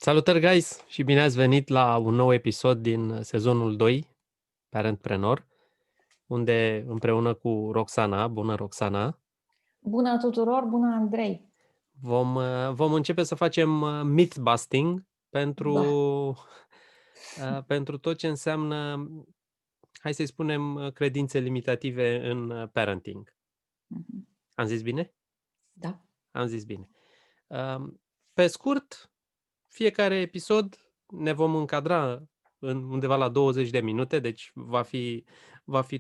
Salutări, guys, și bine ați venit la un nou episod din sezonul 2, Parentpreneur, unde împreună cu Roxana, bună Roxana, Bună tuturor, bună Andrei! vom începe să facem myth-busting Da. pentru tot ce înseamnă, hai să-i spunem, credințe limitative în parenting. Mhm. Am zis bine? Da. Am zis bine. Pe scurt, fiecare episod ne vom încadra în undeva la 20 de minute, deci va fi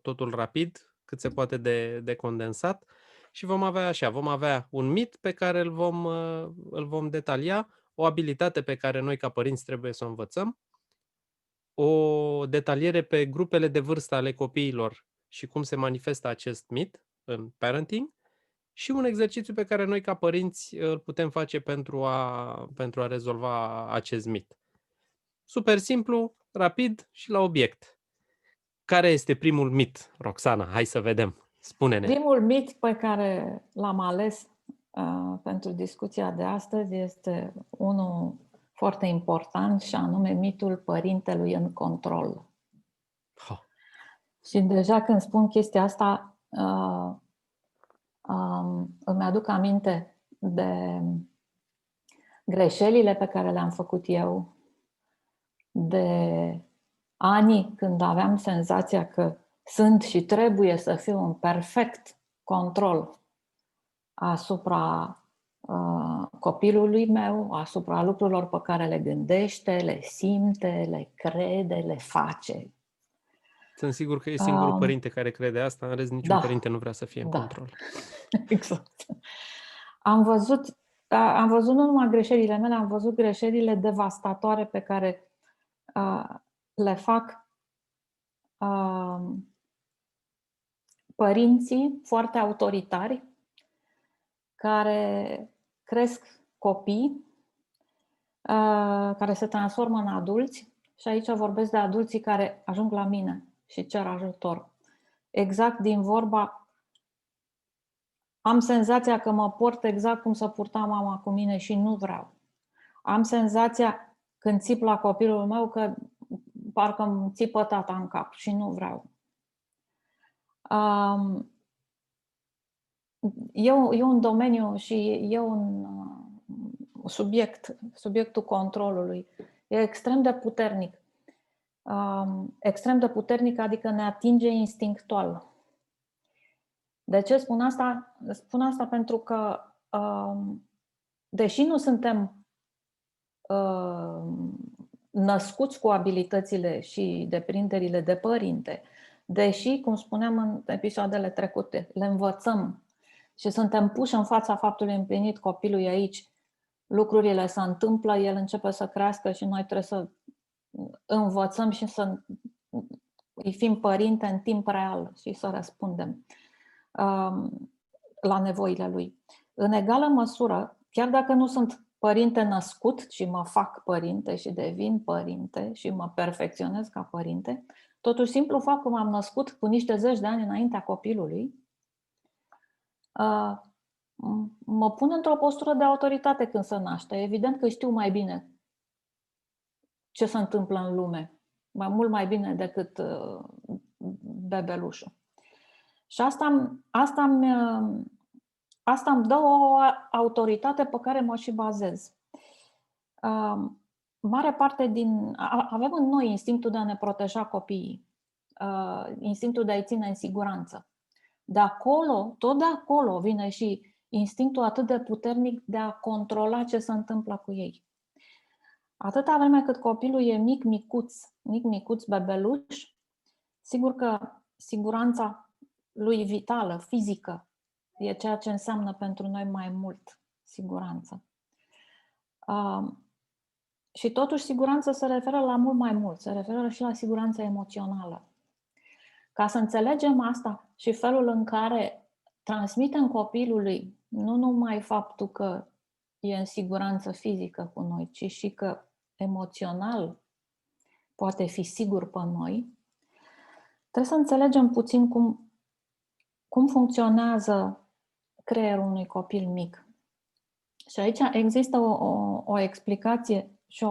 totul rapid, cât se poate de condensat și vom avea un mit pe care îl vom detalia, o abilitate pe care noi ca părinți trebuie să o învățăm, o detaliere pe grupele de vârstă ale copiilor și cum se manifestă acest mit în parenting și un exercițiu pe care noi ca părinți îl putem face pentru a rezolva acest mit. Super simplu, rapid și la obiect. Care este primul mit, Roxana? Hai să vedem. Spune-ne. Primul mit pe care l-am ales pentru discuția de astăzi este unul foarte important și anume mitul părintelui în control. Oh. Și deja când spun chestia asta, îmi aduc aminte de greșelile pe care le-am făcut eu, de anii când aveam senzația că sunt și trebuie să fiu în perfect control asupra copilului meu, asupra lucrurilor pe care le gândește, le simte, le crede, le face. Sunt sigur că e singurul părinte care crede asta, în rest niciun părinte nu vrea să fie în control. Exact. Am văzut nu numai greșelile mele, am văzut greșelile devastatoare pe care le fac părinții foarte autoritari care cresc copii care se transformă în adulți și aici vorbesc de adulții care ajung la mine și cer ajutor. Exact din vorba, am senzația că mă port exact cum se purta mama cu mine și nu vreau. Am senzația când țip la copilul meu că parcă îmi țipă tata în cap și nu vreau. E un domeniu și e un subiectul controlului. E extrem de puternic. Extrem de puternic, adică ne atinge instinctual. De ce spun asta? Spun asta pentru că, deși nu suntem născuți cu abilitățile și deprinderile de părinte, deși, cum spuneam în episoadele trecute, le învățăm și suntem puși în fața faptului împlinit, copilul e aici, lucrurile se întâmplă, el începe să crească și noi trebuie să învățăm și să îi fim părinte în timp real și să răspundem la nevoile lui. În egală măsură, chiar dacă nu sunt părinte născut și mă fac părinte și devin părinte și mă perfecționez ca părinte, totuși simplu fapt că m-am născut cu niște zeci de ani înaintea copilului, mă pun într-o postură de autoritate când se naște. Evident că știu mai bine ce se întâmplă în lume, mult mai bine decât bebelușul. Și asta îmi dă o autoritate pe care mă și bazez. Mare parte avem în noi instinctul de a ne proteja copiii, instinctul de a-i ține în siguranță. Tot de acolo vine și instinctul atât de puternic de a controla ce se întâmplă cu ei. Atâta vreme cât copilul e micuț, bebeluș, sigur că siguranța lui vitală, fizică, e ceea ce înseamnă pentru noi mai mult siguranță. Și totuși siguranța se referă la mult mai mult, se referă și la siguranța emoțională. Ca să înțelegem asta și felul în care transmitem copilului nu numai faptul că e în siguranță fizică cu noi, ci și că emoțional poate fi sigur pe noi, trebuie să înțelegem puțin cum funcționează creierul unui copil mic. Și aici există o explicație și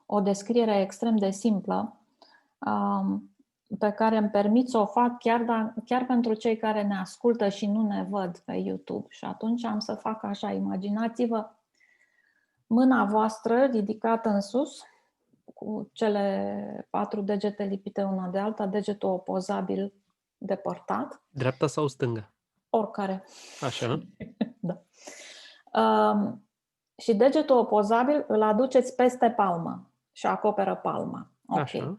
o descriere extrem de simplă pe care îmi permit să o fac chiar pentru cei care ne ascultă și nu ne văd pe YouTube. Și atunci am să fac așa, imaginați-vă mâna voastră ridicată în sus, cu cele 4 degete lipite una de alta, degetul opozabil depărtat. Dreapta sau stânga? Oricare. Așa. Da. Și degetul opozabil îl aduceți peste palmă și acoperă palma. Ok. Așa.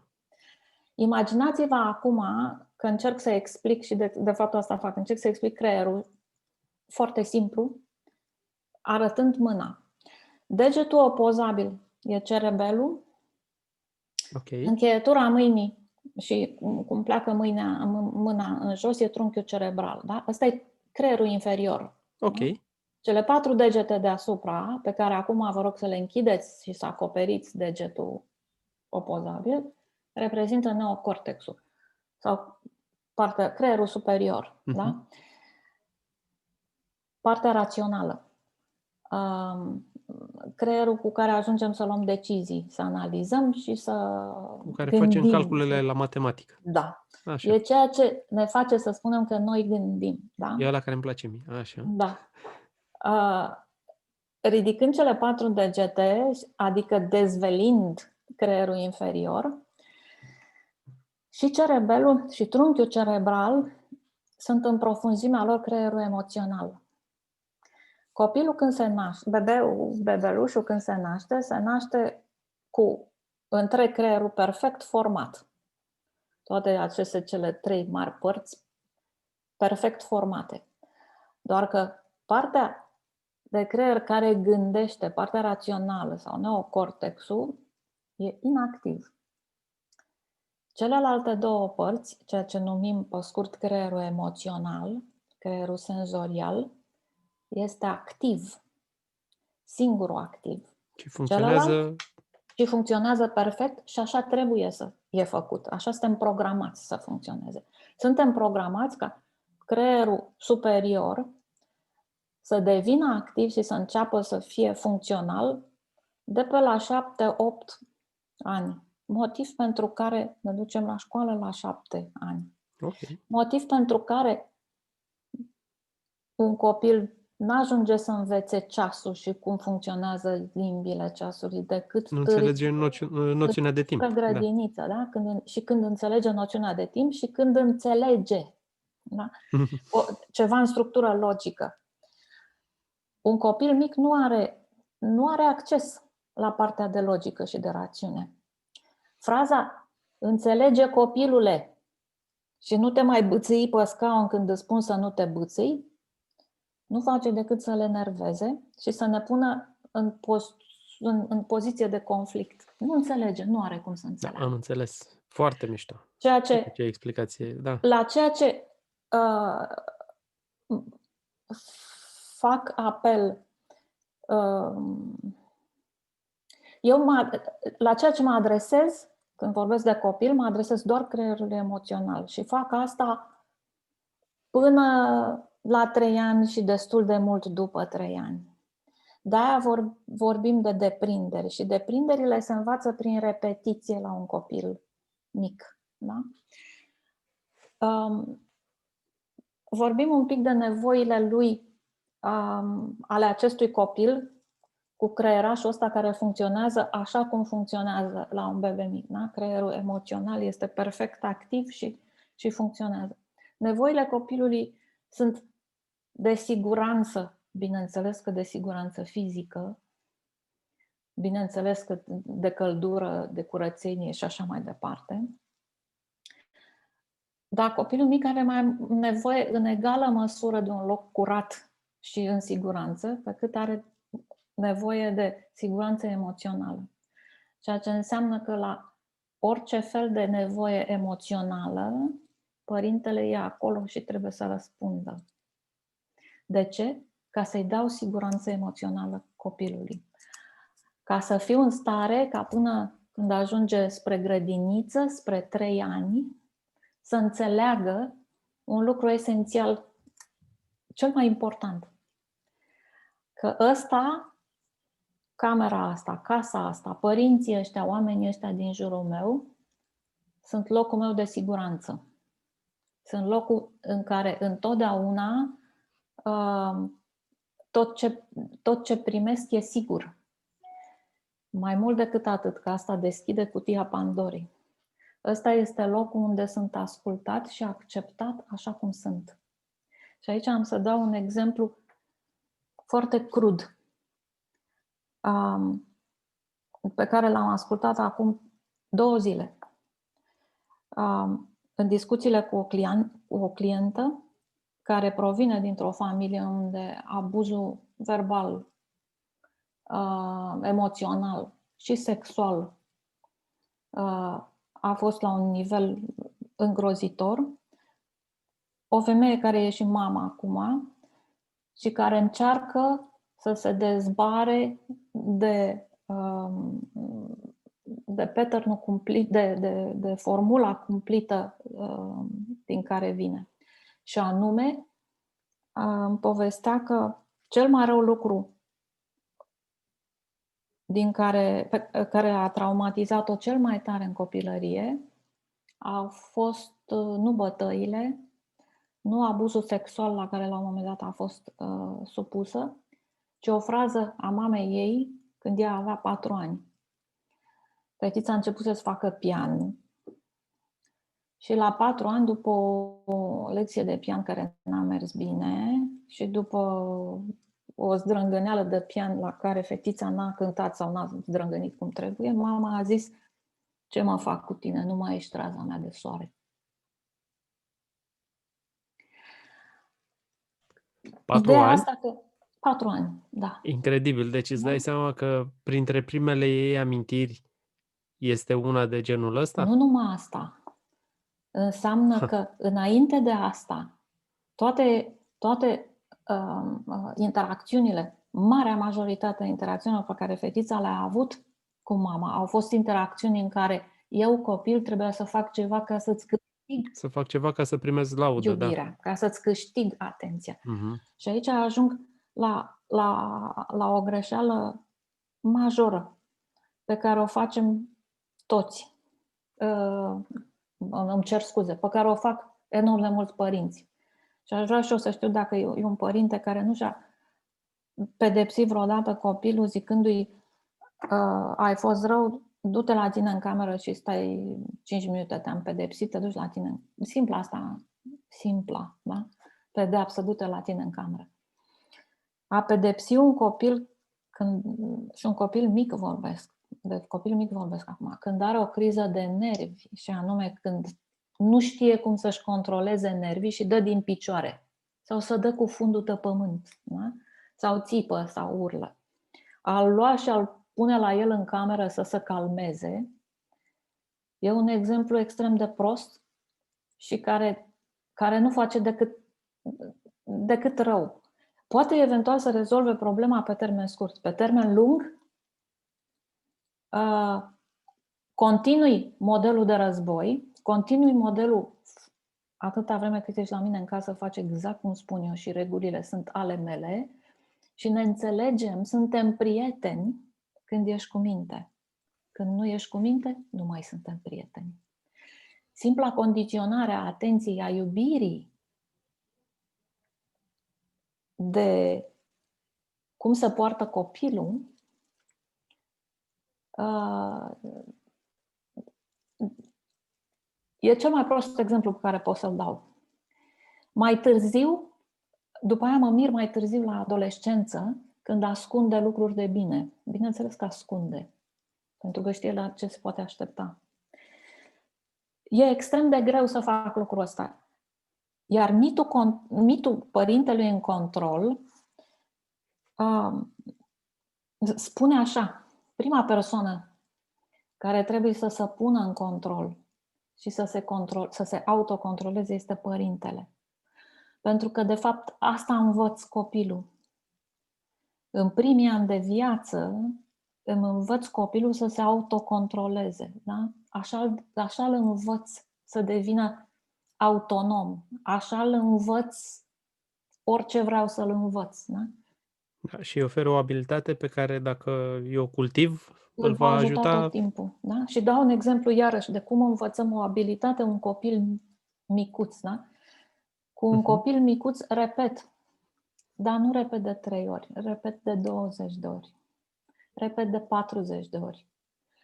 Imaginați-vă acum că încerc să explic și de fapt asta fac, încerc să explic creierul foarte simplu, arătând mâna. Degetul opozabil e cerebelul, Ok. încheietura mâinii și cum pleacă mâna în jos e trunchiul cerebral. Da? Ăsta e creierul inferior. Ok. Da? Cele 4 degete deasupra, pe care acum vă rog să le închideți și să acoperiți degetul opozabil, reprezintă neocortexul sau creierul superior. Da? Partea rațională. Creierul cu care ajungem să luăm decizii, să analizăm și să Cu care gândim. facem calculele la matematică. Da. Așa. E ceea ce ne face să spunem că noi gândim. Da? E ăla care îmi place mie. Așa. Da. Ridicând cele 4 degete, adică dezvelind creierul inferior, și cerebelul și trunchiul cerebral sunt în profunzimea lor creierul emoțional. Copilul când se naște, bebelușul când se naște cu întreg creierul perfect format. Toate aceste cele 3 mari părți perfect formate. Doar că partea de creier care gândește, partea rațională sau neocortexul, e inactiv. Celelalte 2 părți, ceea ce numim pe scurt creierul emoțional, creierul senzorial, este activ, singurul activ. Și funcționează... Și funcționează perfect și așa trebuie să fie făcut. Așa suntem programați să funcționeze. Suntem programați ca creierul superior să devină activ și să înceapă să fie funcțional de pe la 7-8 ani. Motiv pentru care ne ducem la școală la 7 ani. Okay. Motiv pentru care un copil n-ajunge să învețe ceasul și cum funcționează limbile ceasului decât nu înțelege noțiunea de timp. Grădiniță, da? Când înțelege noțiunea de timp și când înțelege, da? Ceva în structură logică. Un copil mic nu are acces la partea de logică și de rațiune. Fraza "înțelege copilule" și "nu te mai bâțâi pe scaun când îți spun să nu te bâțâi" nu face decât să le enerveze și să ne pună în poziție de conflict. Nu înțelege, nu are cum să înțeleagă. Da, am înțeles. Foarte mișto. Ce explicație, da. La ceea ce fac apel, la ceea ce mă adresez când vorbesc de copil, mă adresez doar creierului emoțional și fac asta până la 3 ani și destul de mult după 3 ani. De-aia vorbim de deprinderi și deprinderile se învață prin repetiție la un copil mic. Da? Vorbim un pic de nevoile lui, ale acestui copil cu creierașul ăsta care funcționează așa cum funcționează la un bebe mic. Da? Creierul emoțional este perfect activ și funcționează. Nevoile copilului sunt de siguranță, bineînțeles că de siguranță fizică, bineînțeles că de căldură, de curățenie și așa mai departe. Dar copilul mic are mai nevoie în egală măsură de un loc curat și în siguranță, pe cât are nevoie de siguranță emoțională. Ceea ce înseamnă că la orice fel de nevoie emoțională, părintele e acolo și trebuie să răspundă. De ce? Ca să-i dau siguranță emoțională copilului. Ca să fiu în stare, ca până când ajunge spre grădiniță, spre 3 ani, să înțeleagă un lucru esențial, cel mai important. Că ăsta camera asta, casa asta, părinții ăștia, oamenii ăștia din jurul meu sunt locul meu de siguranță. Sunt locul în care întotdeauna tot ce primesc e sigur. Mai mult decât atât, că asta deschide cutia Pandorii. Ăsta este locul unde sunt ascultat și acceptat așa cum sunt. Și aici am să dau un exemplu foarte crud, pe care l-am ascultat acum 2 zile. În discuțiile cu o clientă care provine dintr-o familie unde abuzul verbal, emoțional și sexual a fost la un nivel îngrozitor, o femeie care e și mama acum și care încearcă să se dezbare de pattern-ul cumplit, de formula cumplită din care vine. Și anume, îmi povestea că cel mai rău lucru care a traumatizat-o cel mai tare în copilărie au fost nu bătăile, nu abuzul sexual la care la un moment dat a fost supusă, ci o frază a mamei ei când ea avea 4 ani. Fetița a început să-ți facă pian și la 4 ani, după o lecție de pian care n-a mers bine și după o zdrângâneală de pian la care fetița n-a cântat sau n-a zdrângănit cum trebuie, mama a zis: ce mă fac cu tine, nu mai ești raza mea de soare. 4 ani? Asta că 4 ani, da. Incredibil. Deci îți dai seama că printre primele ei amintiri este una de genul ăsta? Nu numai asta. Înseamnă că înainte de asta, toate interacțiunile, marea majoritate a interacțiunilor pe care fetița le-a avut cu mama, au fost interacțiuni în care eu, copil, trebuia să fac ceva ca să-ți câștig Să fac ceva ca să primesc laudă, iubirea, ca să-ți câștig atenția. Uh-huh. Și aici ajung la o greșeală majoră pe care o facem toți. Îmi cer scuze, pe care o fac enorm de mulți părinți. Și aș vrea și eu să știu dacă e un părinte care nu și-a pedepsit vreodată copilul zicându-i: ai fost rău, du-te la tine în cameră și stai 5 minute, te-am pedepsit, te duci la tine. Simpla asta, da? Pedeapsă, du-te la tine în cameră. A pedepsi un copil, și un copil mic vorbesc, de copil mic vorbesc acum, când are o criză de nervi, și anume când nu știe cum să-și controleze nervii și dă din picioare sau să dă cu fundul pe pământ, da? Sau țipă sau urlă. A-l lua și a-l pune la el în cameră să se calmeze e un exemplu extrem de prost și care nu face decât rău. Poate eventual să rezolve problema pe termen scurt. Pe termen lung, continui modelul de război, continui modelul atâta vreme cât ești la mine în casă, faci exact cum spun eu și regulile sunt ale mele și ne înțelegem, suntem prieteni când ești cu minte. Când nu ești cu minte, nu mai suntem prieteni. Simpla condiționare a atenției, a iubirii, de cum se poartă copilul, e cel mai prost exemplu pe care pot să-l dau. Mai târziu, după aia mă mir mai târziu la adolescență, când ascunde lucruri de bine. Bineînțeles că ascunde, pentru că știe la ce se poate aștepta. E extrem de greu să fac lucrul ăsta. Iar mitul părintelui în control spune așa: prima persoană care trebuie să se pună în control și să se autocontroleze este părintele. Pentru că, de fapt, asta învăț copilul. În primii ani de viață îmi învăț copilul să se autocontroleze. Da? Așa îl învăț să devină autonom. Așa îl învăț orice vreau să-l învăț. Da? Da, și oferă o abilitate pe care dacă eu o cultiv, Îl îl va va ajuta tot ajuta. timpul. Da? Și dau un exemplu iarăși de cum învățăm o abilitate un copil micuț. Da? Cu un Mhm. copil micuț, repet, dar nu repet de 3 ori, repet de 20 de ori, repet de 40 de ori.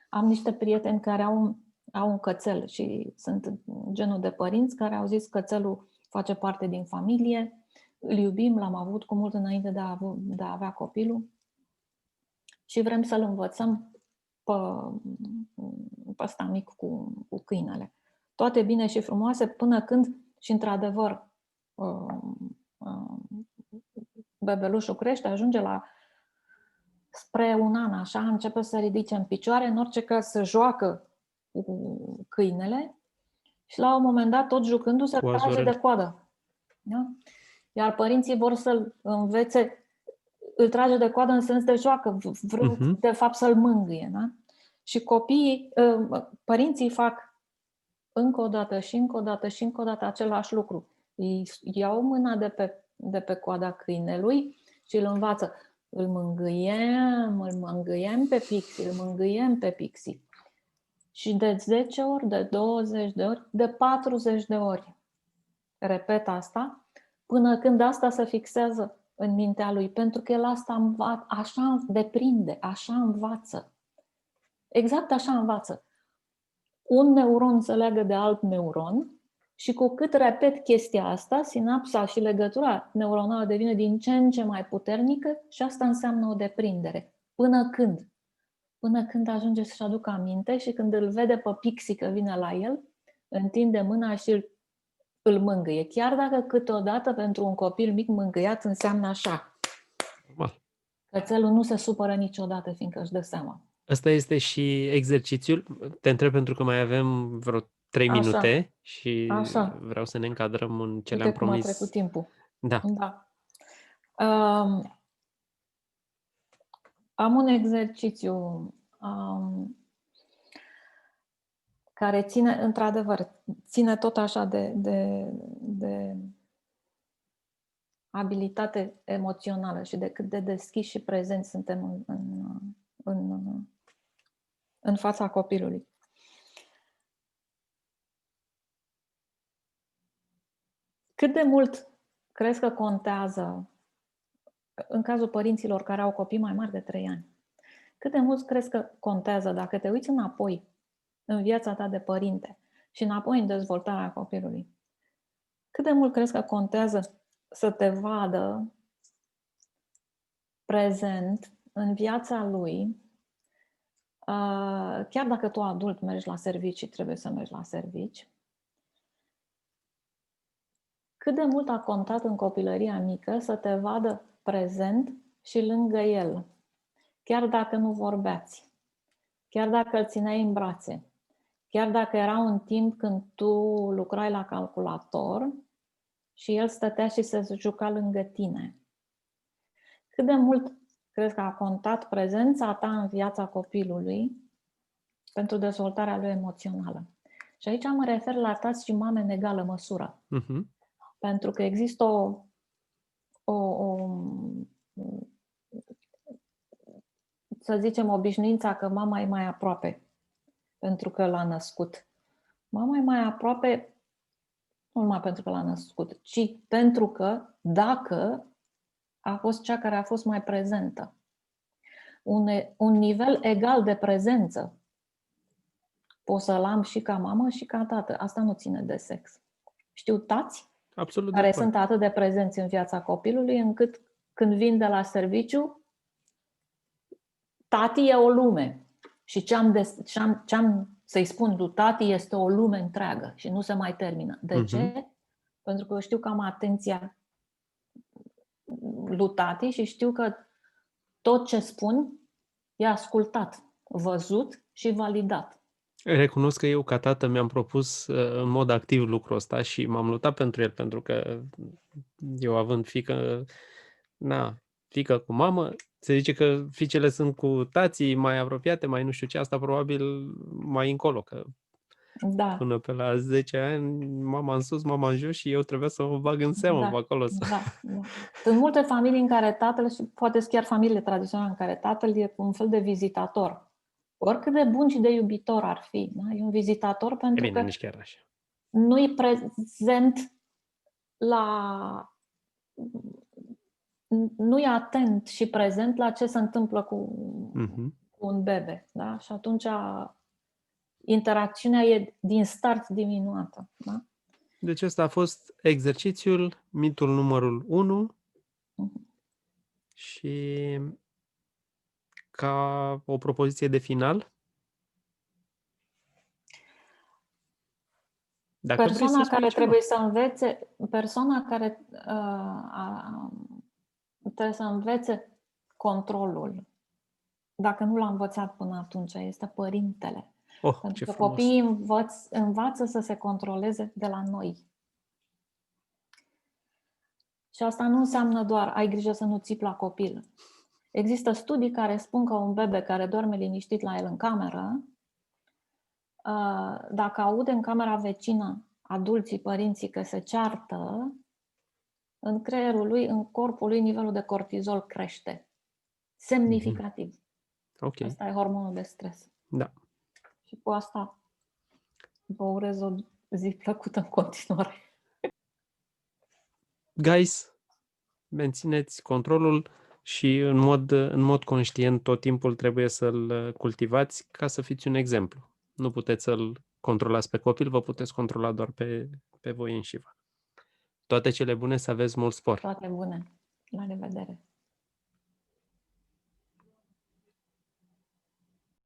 Am niște prieteni care au un cățel și sunt genul de părinți care au zis că cățelul face parte din familie, îl iubim, l-am avut cu mult înainte de a avea copilul și vrem să-l învățăm pe ăsta mic cu câinele. Toate bine și frumoase până când, și într-adevăr, bebelușul crește, ajunge spre un an, așa, începe să ridice în picioare, în orice caz să joacă cu câinele și la un moment dat, tot jucându-se, Cu îl trage Azorel. de coadă. Da? Iar părinții vor să-l învețe, îl trage de coadă în sens de joacă, vrând Mhm. de fapt să-l mângâie. Da? Și părinții fac încă o dată și încă o dată și încă o dată același lucru. Îi iau mâna de pe coada câinelui și îl învață. Îl mângâiem pe Pixie, îl mângâiem pe Pixie. Și de 10 ori, de 20 de ori, de 40 de ori repet asta, până când asta se fixează în mintea lui, pentru că el asta așa deprinde, așa învață. Exact așa învață. Un neuron se leagă de alt neuron și cu cât repet chestia asta, sinapsa și legătura neuronală devine din ce în ce mai puternică și asta înseamnă o deprindere. Până când? Până când ajunge să-și aducă aminte și când îl vede pe Pixie că vine la el, întinde mâna și îl mângâie. Chiar dacă câteodată pentru un copil mic mângâiat înseamnă așa. Normal. Cățelul nu se supără niciodată, fiindcă își dă seama. Ăsta este și exercițiul. Te întreb pentru că mai avem vreo 3 Așa, minute și așa. vreau să ne încadrăm în ce le-am Uite cum a trecut promis. timpul. Da. Da. Am un exercițiu care ține, într-adevăr, ține tot așa de abilitate emoțională și de cât de deschiși și prezenți suntem în fața copilului. Cât de mult crezi că contează, în cazul părinților care au copii mai mari de 3 ani, cât de mult crezi că contează dacă te uiți înapoi în viața ta de părinte și înapoi în dezvoltarea copilului? Cât de mult crezi că contează să te vadă prezent în viața lui, chiar dacă tu adult mergi la servici și trebuie să mergi la servici? Cât de mult a contat în copilăria mică să te vadă prezent și lângă el, chiar dacă nu vorbeați, chiar dacă îl țineai în brațe, chiar dacă era un timp când tu lucrai la calculator și el stătea și se juca lângă tine? Cât de mult crezi că a contat prezența ta în viața copilului pentru dezvoltarea lui emoțională? Și aici mă refer la tați și mame în egală măsură. Mhm. Pentru că există să zicem, obișnuința că mama e mai aproape pentru că l-a născut. Mama e mai aproape nu numai pentru că l-a născut, ci pentru că dacă a fost cea care a fost mai prezentă. Un nivel egal de prezență pot să-l am și ca mamă și ca tată. Asta nu ține de sex. Știu tați Absolut de care acord. sunt atât de prezenți în viața copilului, încât când vin de la serviciu, tati e o lume. Și ce-am să-i spun lui tati este o lume întreagă și nu se mai termină. De ce? Pentru că eu știu că am atenția lui tati și știu că tot ce spun e ascultat, văzut și validat. Recunosc că eu, ca tată, mi-am propus în mod activ lucrul ăsta și m-am luptat pentru el, pentru că eu având fiică cu mamă, se zice că fiicele sunt cu tații mai apropiate, mai nu știu ce, asta probabil mai încolo, că Da, Până pe la 10 ani, mama în sus, mama în jos și eu trebuia să mă bag în seamă pe da, acolo. da. Sunt multe familii în care tatăl, și poate chiar familiile tradiționale, în care tatăl e un fel de vizitator. Oricât de bun și de iubitor ar fi, da? E un vizitator E pentru bine, că nici chiar așa. nu-i prezent la... nu e atent și prezent la ce se întâmplă cu un bebe. Da? Și atunci interacțiunea e din start diminuată. Da? Deci ăsta a fost exercițiul, mitul numărul 1 și ca o propoziție de final. Dacă vrei să Persoana spui care ceva. trebuie să învețe, persoana care trebuie să învețe controlul, dacă nu l-a învățat până atunci, este părintele. Oh, Pentru ce că frumos! copiii învață să se controleze de la noi. Și asta nu înseamnă doar ai grijă să nu țipi la copil. Există studii care spun că un bebe care doarme liniștit la el în cameră, dacă aude în camera vecină adulții, părinții că se ceartă, în creierul lui, în corpul lui, nivelul de cortizol crește. Semnificativ. Ok. Asta e hormonul de stres. Da. Și cu asta vă urez o zi plăcută în continuare. Guys, mențineți controlul și în mod conștient tot timpul trebuie să-l cultivați ca să fiți un exemplu. Nu puteți să-l controlați pe copil, vă puteți controla doar pe voi înși vă. Toate cele bune, să aveți mult spor! Toate bune! La revedere!